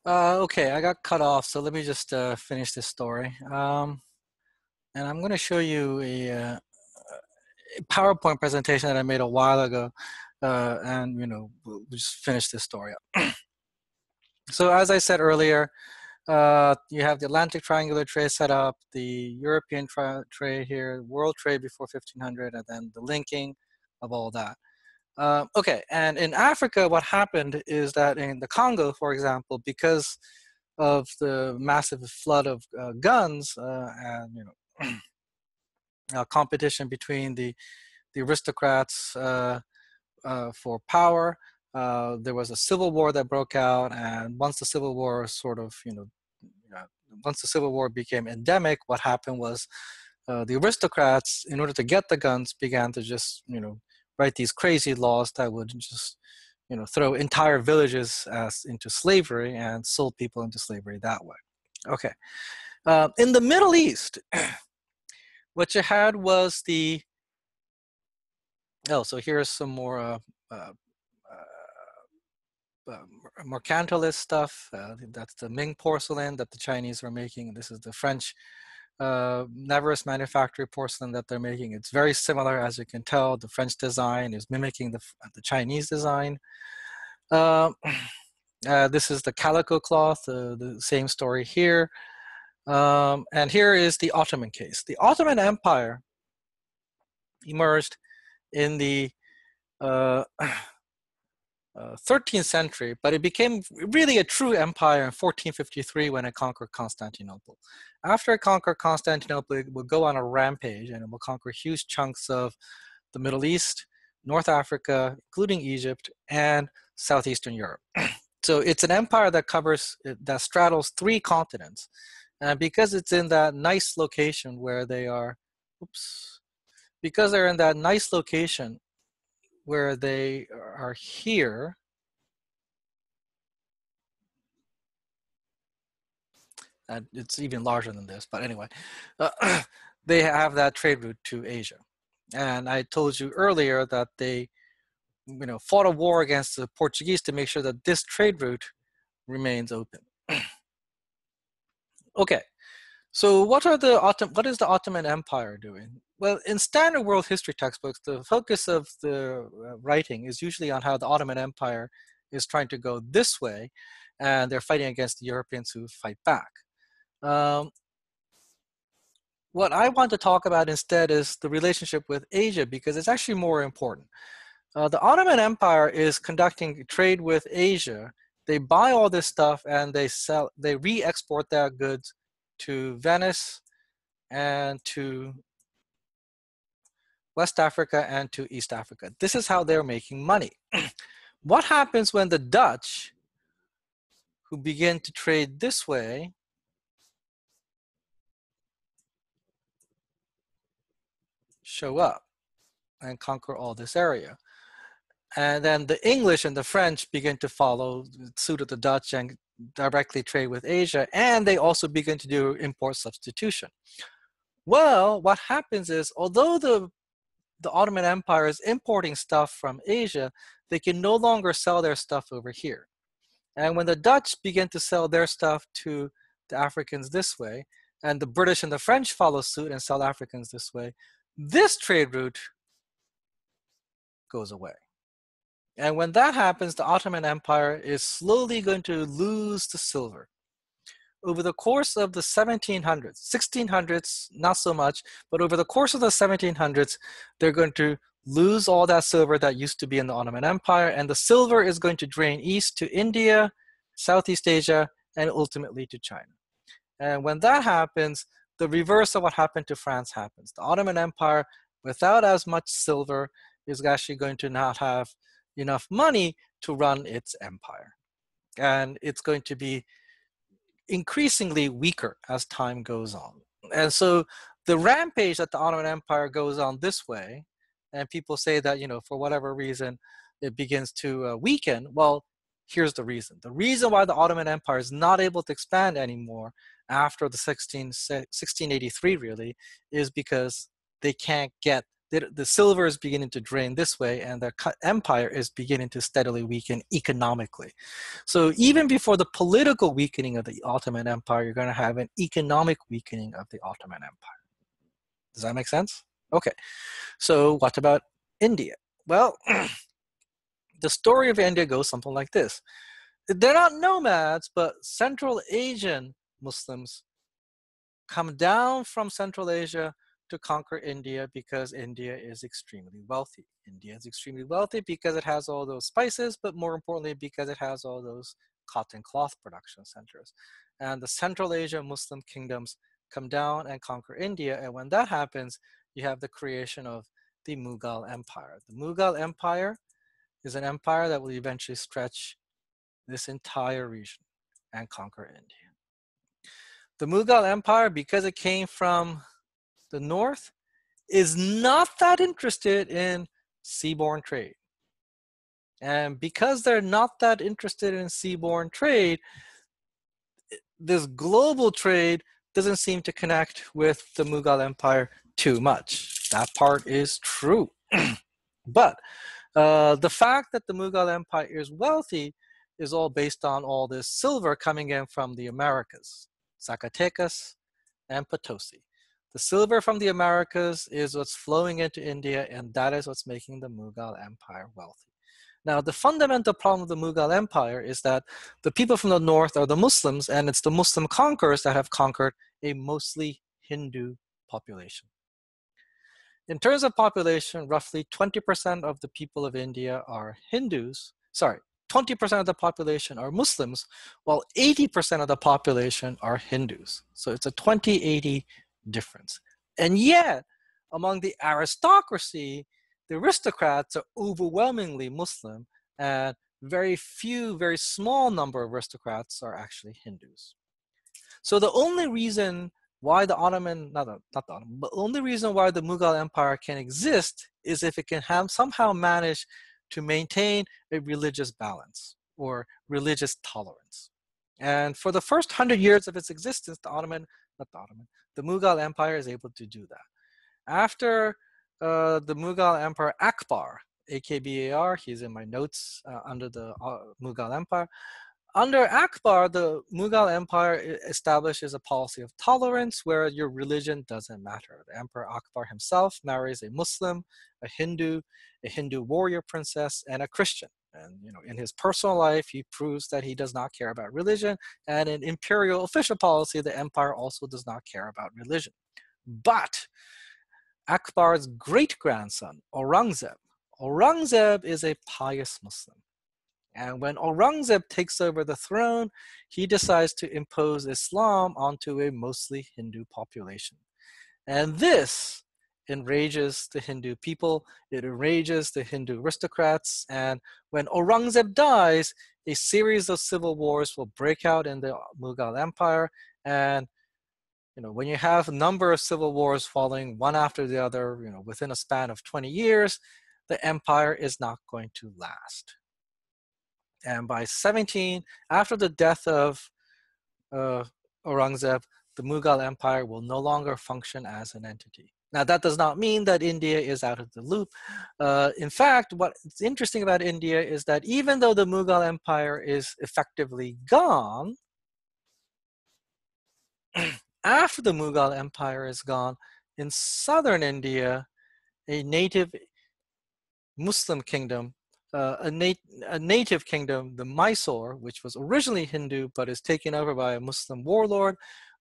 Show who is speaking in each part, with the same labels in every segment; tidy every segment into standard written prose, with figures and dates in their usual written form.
Speaker 1: Okay, I got cut off, so let me just finish this story. And I'm going to show you a PowerPoint presentation that I made a while ago, and we'll just finish this story up. So as I said earlier, you have the Atlantic triangular trade set up, the European trade here, world trade before 1500, and then the linking of all that. Okay, and in Africa, what happened is that in the Congo, for example, because of the massive flood of guns and competition between the aristocrats for power. There was a civil war that broke out, and once the civil war once the civil war became endemic, what happened was the aristocrats, in order to get the guns, began to just write these crazy laws that would just throw entire villages into slavery and sold people into slavery that way. Okay. In the Middle East, what you had was so here's some more uh, mercantilist stuff. That's the Ming porcelain that the Chinese were making. This is the French Nevers manufactory porcelain that they're making. It's very similar, as you can tell. The French design is mimicking the Chinese design. This is the calico cloth, the same story here. And here is the Ottoman case. The Ottoman Empire emerged in the 13th century, but it became really a true empire in 1453 when it conquered Constantinople. After it conquered Constantinople, it would go on a rampage and it will conquer huge chunks of the Middle East, North Africa, including Egypt, and Southeastern Europe. So it's an empire that straddles 3 continents. And because it's in that nice location where they are, because they're in that nice location where they are here, and it's even larger than this, but anyway, they have that trade route to Asia. And I told you earlier that they fought a war against the Portuguese to make sure that this trade route remains open. Okay, so what is the Ottoman Empire doing? Well, in standard world history textbooks, the focus of the writing is usually on how the Ottoman Empire is trying to go this way, and they're fighting against the Europeans who fight back. What I want to talk about instead is the relationship with Asia, because it's actually more important. The Ottoman Empire is conducting trade with Asia. They buy all this stuff and they re-export their goods to Venice and to West Africa and to East Africa. This is how they're making money. What happens when the Dutch, who begin to trade this way, show up and conquer all this area? And then the English and the French begin to follow suit of the Dutch and directly trade with Asia, and they also begin to do import substitution. Well, what happens is, although the Ottoman Empire is importing stuff from Asia, they can no longer sell their stuff over here. And when the Dutch begin to sell their stuff to the Africans this way, and the British and the French follow suit and sell Africans this way, this trade route goes away. And when that happens, the Ottoman Empire is slowly going to lose the silver. Over the course of the 1700s, 1600s, not so much, but over the course of the 1700s, they're going to lose all that silver that used to be in the Ottoman Empire, and the silver is going to drain east to India, Southeast Asia, and ultimately to China. And when that happens, the reverse of what happened to France happens. The Ottoman Empire, without as much silver, is actually going to not have enough money to run its empire. And it's going to be increasingly weaker as time goes on. And so the rampage that the Ottoman Empire goes on this way, and people say that, for whatever reason, it begins to weaken. Well, here's the reason. The reason why the Ottoman Empire is not able to expand anymore after the 1683 really is because they can't get the silver is beginning to drain this way, and the empire is beginning to steadily weaken economically. So even before the political weakening of the Ottoman Empire, you're going to have an economic weakening of the Ottoman Empire. Does that make sense? Okay. So what about India? Well, the story of India goes something like this. They're not nomads, but Central Asian Muslims come down from Central Asia to conquer India because India is extremely wealthy. India is extremely wealthy because it has all those spices, but more importantly, because it has all those cotton cloth production centers. And the Central Asia Muslim kingdoms come down and conquer India. And when that happens, you have the creation of the Mughal Empire. The Mughal Empire is an empire that will eventually stretch this entire region and conquer India. The Mughal Empire, because it came from the north, is not that interested in seaborne trade. And because they're not that interested in seaborne trade, this global trade doesn't seem to connect with the Mughal Empire too much. That part is true. But the fact that the Mughal Empire is wealthy is all based on all this silver coming in from the Americas, Zacatecas and Potosi. The silver from the Americas is what's flowing into India, and that is what's making the Mughal Empire wealthy. Now, the fundamental problem of the Mughal Empire is that the people from the north are the Muslims, and it's the Muslim conquerors that have conquered a mostly Hindu population. In terms of population, roughly 20% of the people of India are Hindus. Sorry, 20% of the population are Muslims, while 80% of the population are Hindus. So it's a 20-80 difference. And yet, among the aristocracy, the aristocrats are overwhelmingly Muslim, and very few, very small number of aristocrats are actually Hindus. So the only reason why the Ottoman, not the Ottoman, but the only reason why the Mughal Empire can exist is if it can somehow manage to maintain a religious balance or religious tolerance. And for the first 100 years of its existence, the Mughal Empire is able to do that. After the Mughal Emperor Akbar, AKBAR, he's in my notes under the Mughal Empire. Under Akbar, the Mughal Empire establishes a policy of tolerance where your religion doesn't matter. The Emperor Akbar himself marries a Muslim, a Hindu warrior princess, and a Christian. And in his personal life, he proves that he does not care about religion. And in imperial official policy, the empire also does not care about religion. But Akbar's great-grandson, Aurangzeb is a pious Muslim. And when Aurangzeb takes over the throne, he decides to impose Islam onto a mostly Hindu population. And this enrages the Hindu people, it enrages the Hindu aristocrats, and when Aurangzeb dies, a series of civil wars will break out in the Mughal Empire, and when you have a number of civil wars following one after the other, within a span of 20 years, the empire is not going to last. And by 17, after the death of Aurangzeb, the Mughal Empire will no longer function as an entity. Now, that does not mean that India is out of the loop. In fact, what's interesting about India is that even though the Mughal Empire is effectively gone, after the Mughal Empire is gone, in southern India, a native Muslim kingdom, a native kingdom, the Mysore, which was originally Hindu but is taken over by a Muslim warlord,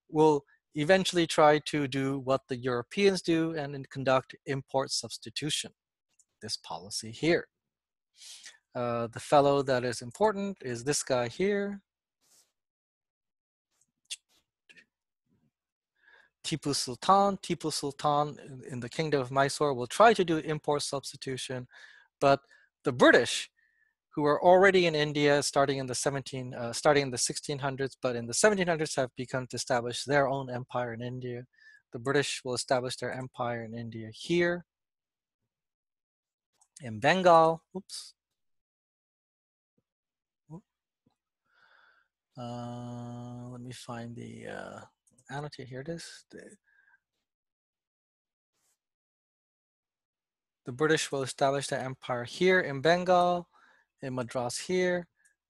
Speaker 1: will eventually try to do what the Europeans do and conduct import substitution, this policy here. The fellow that is important is this guy here, Tipu Sultan. Tipu Sultan in the kingdom of Mysore will try to do import substitution, but the British, who are already in India starting in the 1600s, but in the 1700s have begun to establish their own empire in India. The British will establish their empire in India here, in Bengal. Oops. Let me find the annotate. Here it is. the British will establish their empire here in Bengal, in Madras here,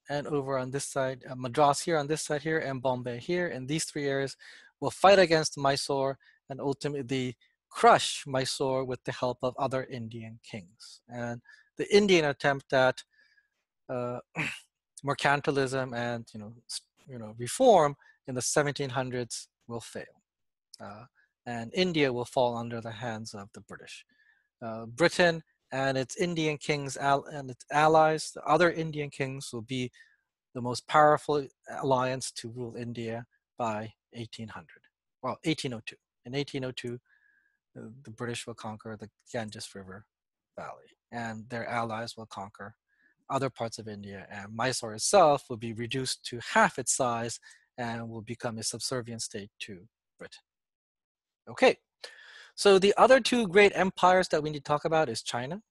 Speaker 1: and over on this side, Madras here on this side here, and Bombay here. And these three areas will fight against Mysore and ultimately crush Mysore with the help of other Indian kings. And the Indian attempt at mercantilism and reform in the 1700s will fail, and India will fall under the hands of the British. Britain and its Indian kings and its allies, the other Indian kings, will be the most powerful alliance to rule India by 1800. Well, 1802. In 1802, the British will conquer the Ganges River Valley, and their allies will conquer other parts of India, and Mysore itself will be reduced to half its size and will become a subservient state to Britain. Okay, so the other two great empires that we need to talk about is China.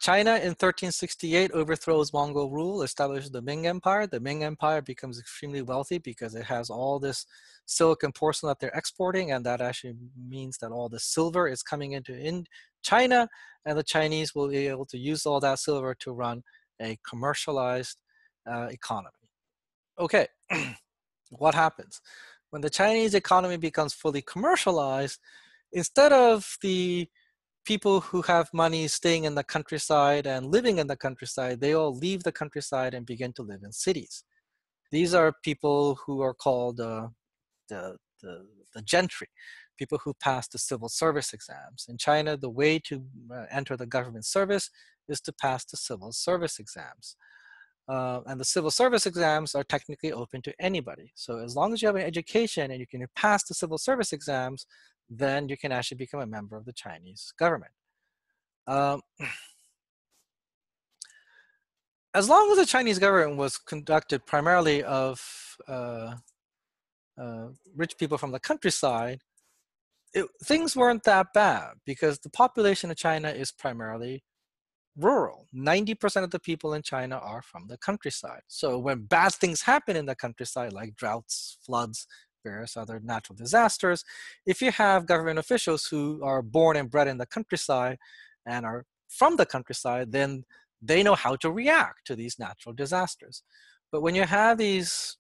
Speaker 1: China in 1368 overthrows Mongol rule, establishes the Ming Empire. The Ming Empire becomes extremely wealthy because it has all this silk and porcelain that they're exporting, and that actually means that all the silver is coming into China, and the Chinese will be able to use all that silver to run a commercialized economy. Okay, what happens? When the Chinese economy becomes fully commercialized, instead of the people who have money staying in the countryside and living in the countryside, they all leave the countryside and begin to live in cities. These are people who are called the gentry, people who pass the civil service exams. In China, the way to enter the government service is to pass the civil service exams. And the civil service exams are technically open to anybody. So as long as you have an education and you can pass the civil service exams, then you can actually become a member of the Chinese government. As long as the Chinese government was conducted primarily of rich people from the countryside, things weren't that bad because the population of China is primarily rural. 90% of the people in China are from the countryside. So when bad things happen in the countryside, like droughts, floods, various other natural disasters, if you have government officials who are born and bred in the countryside and are from the countryside, then they know how to react to these natural disasters. But when you have these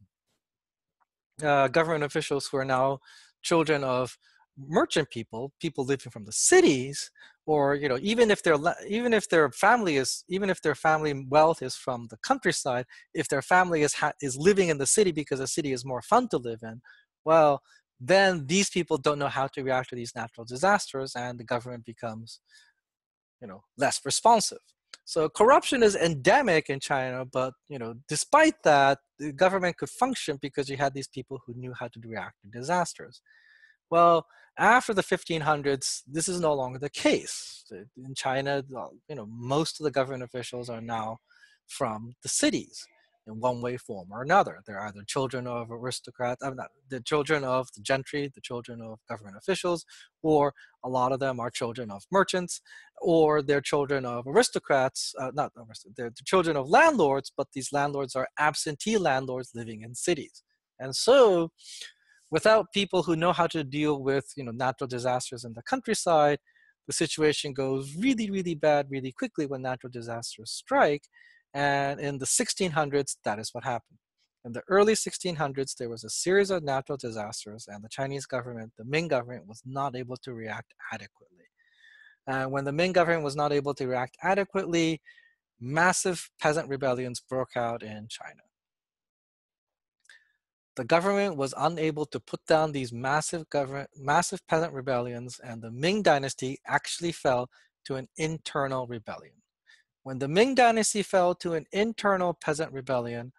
Speaker 1: government officials who are now children of merchant people, people living from the cities, or even if their family wealth is from the countryside, if their family is living in the city because the city is more fun to live in, well, then these people don't know how to react to these natural disasters, and the government becomes less responsive. So corruption is endemic in China, but despite that, the government could function because you had these people who knew how to react to disasters. Well, after the 1500s, this is no longer the case. In China, most of the government officials are now from the cities in one way, form, or another. They're either children of aristocrats, the children of the gentry, the children of government officials, or a lot of them are children of merchants, or they're children of aristocrats, they're the children of landlords, but these landlords are absentee landlords living in cities. And so, without people who know how to deal with natural disasters in the countryside, the situation goes really, really bad really quickly when natural disasters strike. And in the 1600s, that is what happened. In the early 1600s, there was a series of natural disasters, and the Chinese government, the Ming government, was not able to react adequately. And when the Ming government was not able to react adequately, massive peasant rebellions broke out in China. The government was unable to put down these massive peasant rebellions, and the Ming dynasty actually fell to an internal rebellion. When the Ming dynasty fell to an internal peasant rebellion,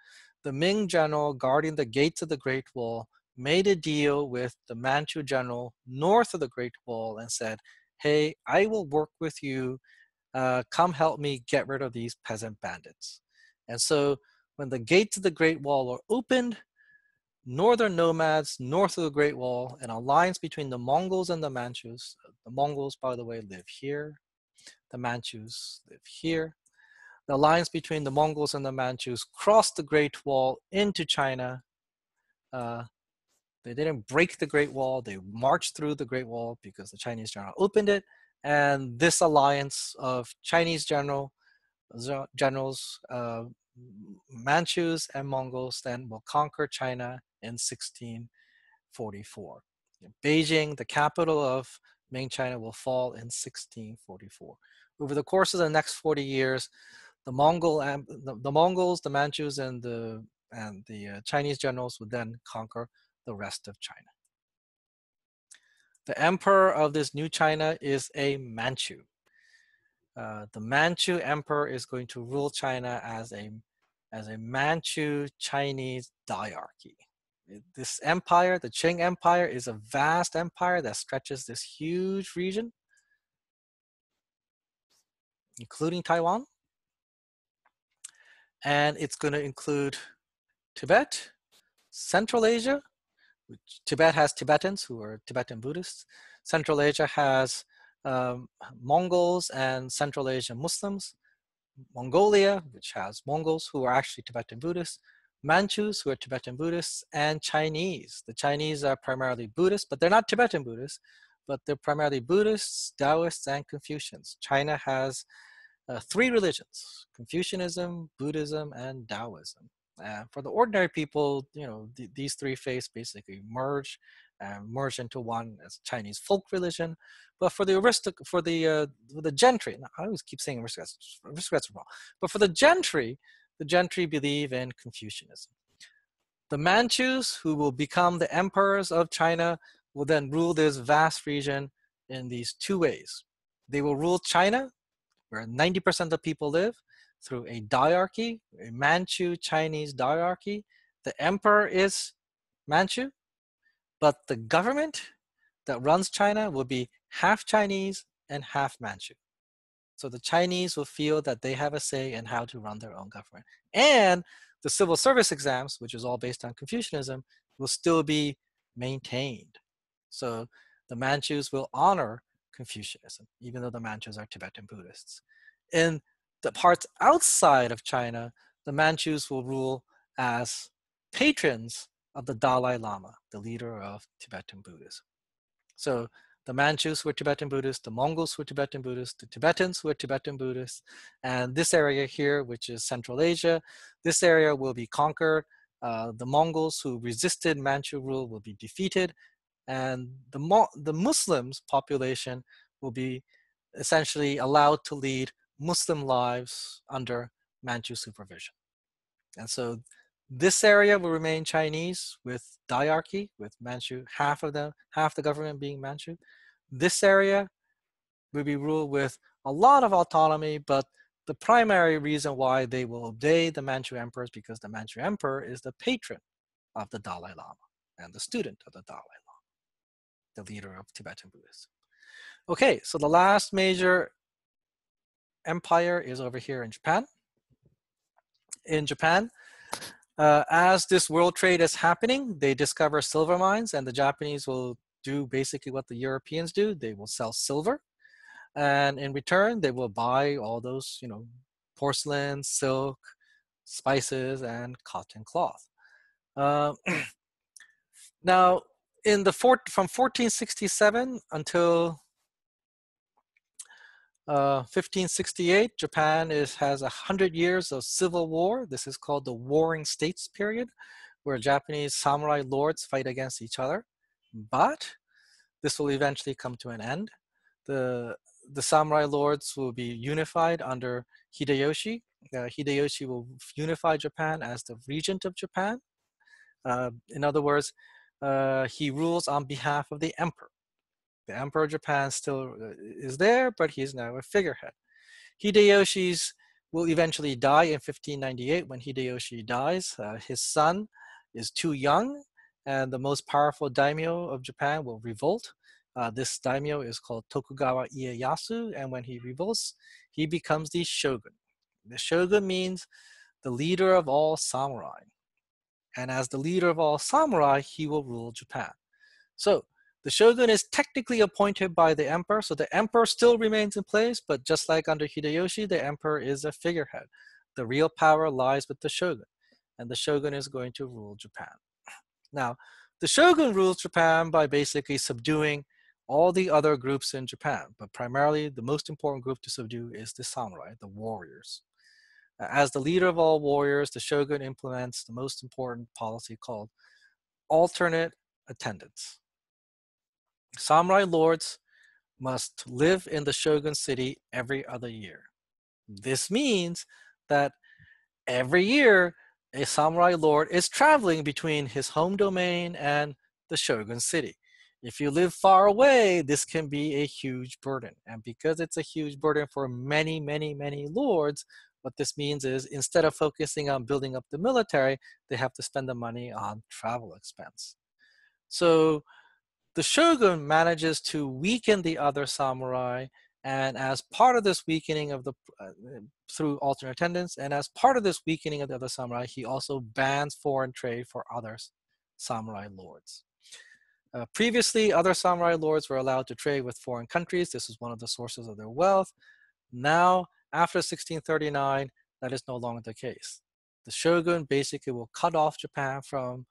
Speaker 1: the Ming general guarding the gates of the Great Wall made a deal with the Manchu general north of the Great Wall and said, hey, I will work with you. Come help me get rid of these peasant bandits. And so when the gates of the Great Wall are opened, northern nomads north of the Great Wall, an alliance between the Mongols and the Manchus. The Mongols, by the way, live here. The Manchus live here. The alliance between the Mongols and the Manchus crossed the Great Wall into China. They didn't break the Great Wall. They marched through the Great Wall because the Chinese general opened it. And this alliance of Chinese generals, Manchus and Mongols then will conquer China in 1644. Beijing, the capital of Ming China, will fall in 1644. Over the course of the next 40 years, the Mongols, the Manchus, and the Chinese generals would then conquer the rest of China. The emperor of this new China is a Manchu. The Manchu emperor is going to rule China as a Manchu Chinese diarchy. This empire, the Qing Empire, is a vast empire that stretches this huge region, including Taiwan. And it's going to include Tibet, Central Asia, which Tibet has Tibetans who are Tibetan Buddhists. Central Asia has Mongols and Central Asian Muslims. Mongolia, which has Mongols who are actually Tibetan Buddhists. Manchus, who are Tibetan Buddhists, and Chinese. The Chinese are primarily Buddhists, but they're not Tibetan Buddhists, but they're primarily Buddhists, Taoists, and Confucians. China has three religions: Confucianism, Buddhism, and Taoism. For the ordinary people, these three faiths basically merge into one as Chinese folk religion. But for the gentry, I always keep saying aristocrats are wrong. But for the gentry believe in Confucianism. The Manchus, who will become the emperors of China, will then rule this vast region in these two ways. They will rule China, where 90% of the people live, through a diarchy, a Manchu Chinese diarchy. The emperor is Manchu, but the government that runs China will be half Chinese and half Manchu. So the Chinese will feel that they have a say in how to run their own government. And the civil service exams, which is all based on Confucianism, will still be maintained. So the Manchus will honor Confucianism, even though the Manchus are Tibetan Buddhists. In the parts outside of China, the Manchus will rule as patrons of the Dalai Lama, the leader of Tibetan Buddhism. So the Manchus were Tibetan Buddhists, the Mongols were Tibetan Buddhists, the Tibetans were Tibetan Buddhists, and this area here, which is Central Asia, this area will be conquered. The Mongols who resisted Manchu rule will be defeated, and the Muslims population will be essentially allowed to lead Muslim lives under Manchu supervision. And so this area will remain Chinese with diarchy, with Manchu, half the government being Manchu. This area will be ruled with a lot of autonomy, but the primary reason why they will obey the Manchu emperor is because the Manchu emperor is the patron of the Dalai Lama and the student of the Dalai Lama, the leader of Tibetan Buddhism. Okay, so the last major empire is over here in Japan. In Japan, as this world trade is happening, they discover silver mines, and the Japanese will do basically what the Europeans do. They will sell silver, and in return, they will buy all those, porcelain, silk, spices, and cotton cloth. Now, from 1467 until 1568, Japan has 100 years of civil war. This is called the Warring States period, where Japanese samurai lords fight against each other. But this will eventually come to an end. The samurai lords will be unified under Hideyoshi. Hideyoshi will unify Japan as the regent of Japan. In other words, he rules on behalf of the emperor. The Emperor of Japan still is there, but he's now a figurehead. Hideyoshi will eventually die in 1598. When Hideyoshi dies, his son is too young, and the most powerful daimyo of Japan will revolt. This daimyo is called Tokugawa Ieyasu, and when he revolts, he becomes the shogun. The shogun means the leader of all samurai. And as the leader of all samurai, he will rule Japan. So the shogun is technically appointed by the emperor, so the emperor still remains in place, but just like under Hideyoshi, the emperor is a figurehead. The real power lies with the shogun, and the shogun is going to rule Japan. Now, the shogun rules Japan by basically subduing all the other groups in Japan, but primarily the most important group to subdue is the samurai, the warriors. As the leader of all warriors, the shogun implements the most important policy called alternate attendance. Samurai lords must live in the shogun city every other year. This means that every year, a samurai lord is traveling between his home domain and the shogun city. If you live far away, this can be a huge burden. And because it's a huge burden for many, many, many lords, what this means is instead of focusing on building up the military, they have to spend the money on travel expense. So the shogun manages to weaken the other samurai, and as part of this weakening of the through alternate attendance, and as part of this weakening of the other samurai, he also bans foreign trade for other samurai lords. Previously, other samurai lords were allowed to trade with foreign countries. This is one of the sources of their wealth. Now, after 1639, that is no longer the case. The shogun basically will cut off Japan from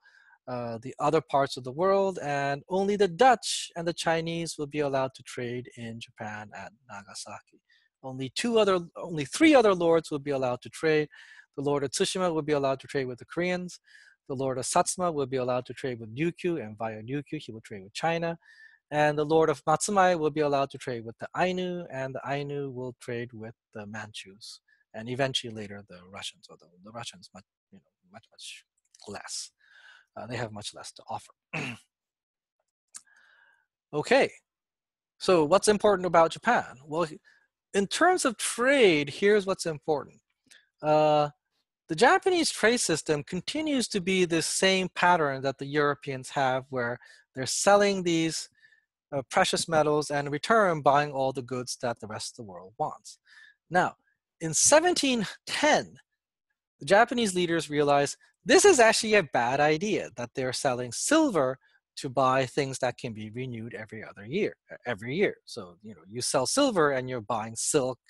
Speaker 1: the other parts of the world, and only the Dutch and the Chinese will be allowed to trade in Japan at Nagasaki. Only three other lords will be allowed to trade. The Lord of Tsushima will be allowed to trade with the Koreans. The Lord of Satsuma will be allowed to trade with Ryukyu, and via Ryukyu he will trade with China. And the Lord of Matsumae will be allowed to trade with the Ainu, and the Ainu will trade with the Manchus, and eventually later the Russians, although the Russians much less. They have much less to offer. Okay, so what's important about Japan? Well, in terms of trade, here's what's important. The Japanese trade system continues to be the same pattern that the Europeans have, where they're selling these precious metals and in return buying all the goods that the rest of the world wants. Now, in 1710, the Japanese leaders realized this is actually a bad idea, that they're selling silver to buy things that can be renewed every year. So, you sell silver and you're buying silk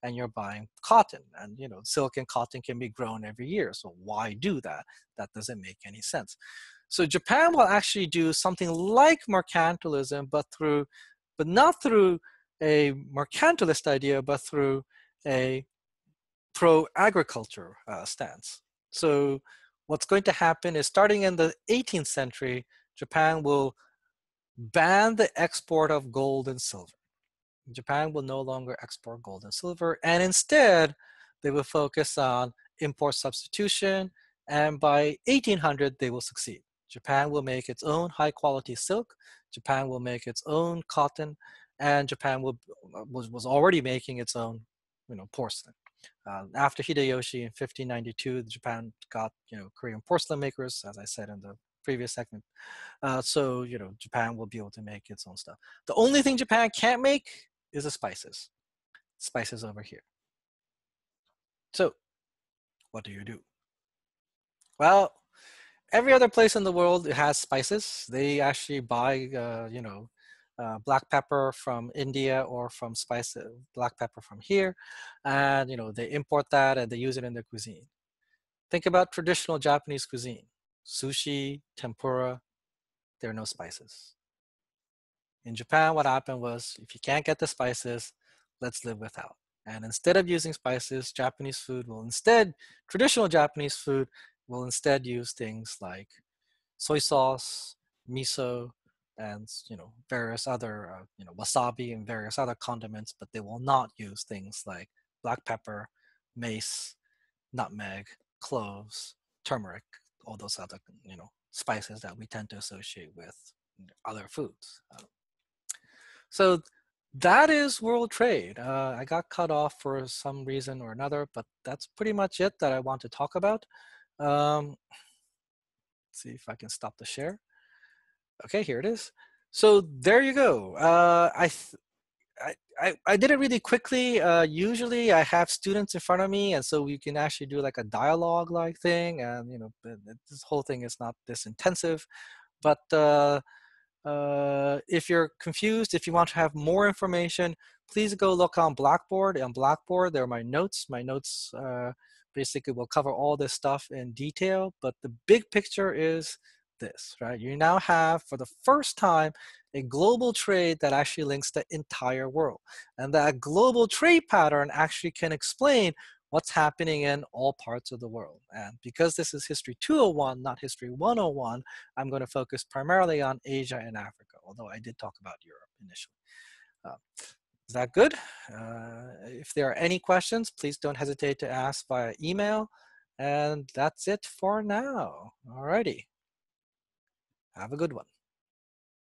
Speaker 1: and you're buying cotton, and silk and cotton can be grown every year. So why do that? That doesn't make any sense. So Japan will actually do something like mercantilism, but not through a mercantilist idea, but through a pro-agriculture stance. So what's going to happen is, starting in the 18th century, Japan will ban the export of gold and silver. Japan will no longer export gold and silver, and instead they will focus on import substitution, and by 1800 they will succeed. Japan will make its own high quality silk, Japan will make its own cotton, and Japan was already making its own porcelain. After Hideyoshi in 1592, Japan got Korean porcelain makers, as I said in the previous segment. So Japan will be able to make its own stuff. The only thing Japan can't make is the spices. Spices over here. So what do you do? Well, every other place in the world has spices. They actually buy black pepper from India, or from black pepper from here, and they import that and they use it in their cuisine. Think about traditional Japanese cuisine: sushi, tempura. There are no spices. In Japan, what happened was, if you can't get the spices, let's live without. And instead of using spices, traditional Japanese food will instead use things like soy sauce, miso, and various other wasabi and various other condiments, but they will not use things like black pepper, mace, nutmeg, cloves, turmeric, all those other spices that we tend to associate with other foods. So that is world trade. I got cut off for some reason or another, but that's pretty much it that I want to talk about. Let's see if I can stop the share. Okay, here it is. So there you go. I did it really quickly. Usually I have students in front of me, and so we can actually do like a dialogue like thing, and this whole thing is not this intensive. But if you're confused, if you want to have more information, please go look on Blackboard. On Blackboard, there are my notes. My notes basically will cover all this stuff in detail, but the big picture is this, right? You now have, for the first time, a global trade that actually links the entire world. And that global trade pattern actually can explain what's happening in all parts of the world. And because this is History 201, not History 101, I'm going to focus primarily on Asia and Africa, although I did talk about Europe initially. Is that good? If there are any questions, please don't hesitate to ask via email. And that's it for now. Alrighty. Have a good one.